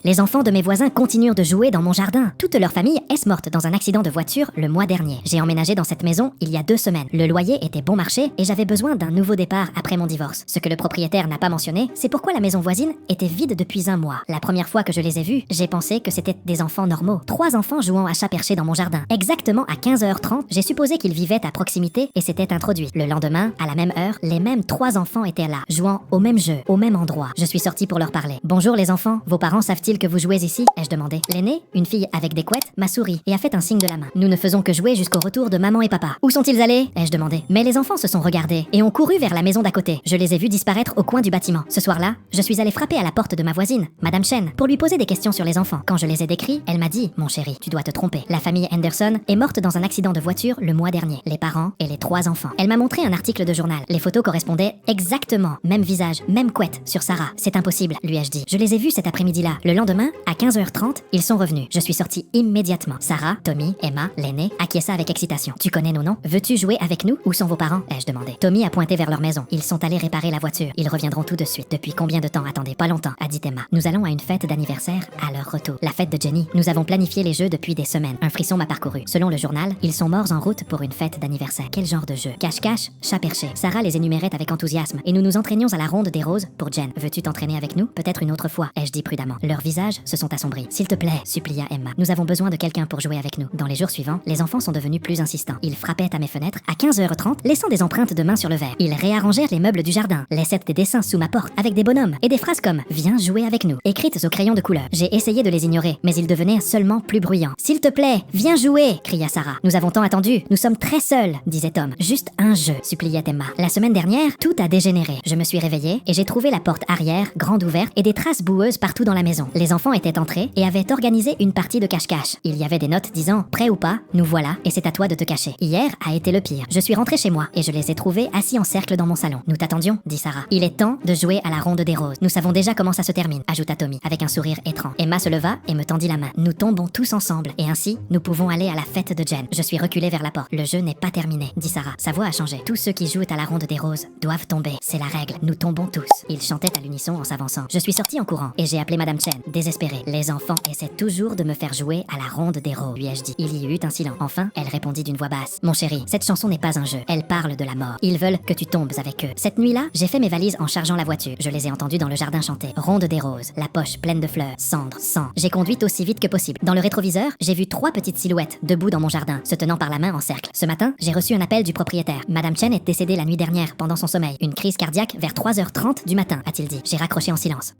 Les enfants de mes voisins continuent de jouer dans mon jardin. Toute leur famille est morte dans un accident de voiture le mois dernier. J'ai emménagé dans cette maison il y a 2 semaines. Le loyer était bon marché et j'avais besoin d'un nouveau départ après mon divorce. Ce que le propriétaire n'a pas mentionné, c'est pourquoi la maison voisine était vide depuis un mois. La première fois que je les ai vus, j'ai pensé que c'était des enfants normaux. 3 enfants jouant à chat perché dans mon jardin. Exactement à 15h30, j'ai supposé qu'ils vivaient à proximité et s'étaient introduits. Le lendemain, à la même heure, les mêmes 3 enfants étaient là, jouant au même jeu, au même endroit. Je suis sortie pour leur parler. Bonjour les enfants, vos parents savent-ils que vous jouez ici? Ai-je demandé. L'aîné, une fille avec des couettes, m'a souri et a fait un signe de la main. Nous ne faisons que jouer jusqu'au retour de maman et papa. Où sont-ils allés? Ai-je demandé. Mais les enfants se sont regardés et ont couru vers la maison d'à côté. Je les ai vus disparaître au coin du bâtiment. Ce soir-là, je suis allée frapper à la porte de ma voisine, Madame Chen, pour lui poser des questions sur les enfants. Quand je les ai décrits, elle m'a dit: mon chéri, tu dois te tromper. La famille Henderson est morte dans un accident de voiture le mois dernier. Les parents et les 3 enfants. Elle m'a montré un article de journal. Les photos correspondaient exactement, même visage, même couette sur Sarah. C'est impossible, lui ai-je dit. Je les ai vus cet après-midi-là. Le lendemain, à 15h30, ils sont revenus. Je suis sortie immédiatement. Sarah, Tommy, Emma, l'aîné, acquiesça avec excitation. Tu connais nos noms? Veux-tu jouer avec nous? Où sont vos parents? Ai-je demandé. Tommy a pointé vers leur maison. Ils sont allés réparer la voiture. Ils reviendront tout de suite. Depuis combien de temps? Attendez, pas longtemps, a dit Emma. Nous allons à une fête d'anniversaire à leur retour. La fête de Jenny. Nous avons planifié les jeux depuis des semaines. Un frisson m'a parcouru. Selon le journal, ils sont morts en route pour une fête d'anniversaire. Quel genre de jeu? Cache-cache, chat perché. Sarah les énumérait avec enthousiasme et nous nous entraînions à la ronde des roses pour Jen. Veux-tu t'entraîner avec nous? Peut-être une autre fois, ai-je dit prudemment. Leurs visages se sont assombris. S'il te plaît, supplia Emma. Nous avons besoin de quelqu'un pour jouer avec nous. Dans les jours suivants, les enfants sont devenus plus insistants. Ils frappaient à mes fenêtres à 15h30, laissant des empreintes de mains sur le verre. Ils réarrangèrent les meubles du jardin, laissaient des dessins sous ma porte avec des bonhommes et des phrases comme viens jouer avec nous, écrites au crayon de couleur. J'ai essayé de les ignorer, mais ils devenaient seulement plus bruyants. S'il te plaît, viens jouer, cria Sarah. Nous avons tant attendu, nous sommes très seuls, disait Tom. Juste un jeu, suppliait Emma. La semaine dernière, tout a dégénéré. Je me suis réveillée et j'ai trouvé la porte arrière grande ouverte et des traces boueuses partout dans la maison. Les enfants étaient entrés et avaient organisé une partie de cache-cache. Il y avait des notes disant prêt ou pas, nous voilà et c'est à toi de te cacher. Hier a été le pire. Je suis rentrée chez moi et je les ai trouvés assis en cercle dans mon salon. Nous t'attendions, dit Sarah. Il est temps de jouer à la ronde des roses. Nous savons déjà comment ça se termine, ajouta Tommy avec un sourire étrange. Emma se leva et me tendit la main. Nous tombons tous ensemble et ainsi nous pouvons aller à la fête de Jen. Je suis reculée vers la porte. Le jeu n'est pas terminé, dit Sarah. Sa voix a changé. Tous ceux qui jouent à la ronde des roses doivent tomber. C'est la règle. Nous tombons tous. Ils chantaient à l'unisson en s'avançant. Je suis sortie en courant et j'ai appelé Madame Chen, désespérée. Les enfants essaient toujours de me faire jouer à la ronde des roses, lui ai-je dit. Il y eut un silence. Enfin, elle répondit d'une voix basse. Mon chéri, cette chanson n'est pas un jeu. Elle parle de la mort. Ils veulent que tu tombes avec eux. Cette nuit-là, j'ai fait mes valises en chargeant la voiture. Je les ai entendus dans le jardin chanter. Ronde des roses, la poche pleine de fleurs, cendres, sang. J'ai conduit aussi vite que possible. Dans le rétroviseur, j'ai vu 3 petites silhouettes debout dans mon jardin, se tenant par la main en cercle. Ce matin, j'ai reçu un appel du propriétaire. Madame Chen est décédée la nuit dernière pendant son sommeil. Une crise cardiaque vers 3h30 du matin, a-t-il dit. J'ai raccroché en silence.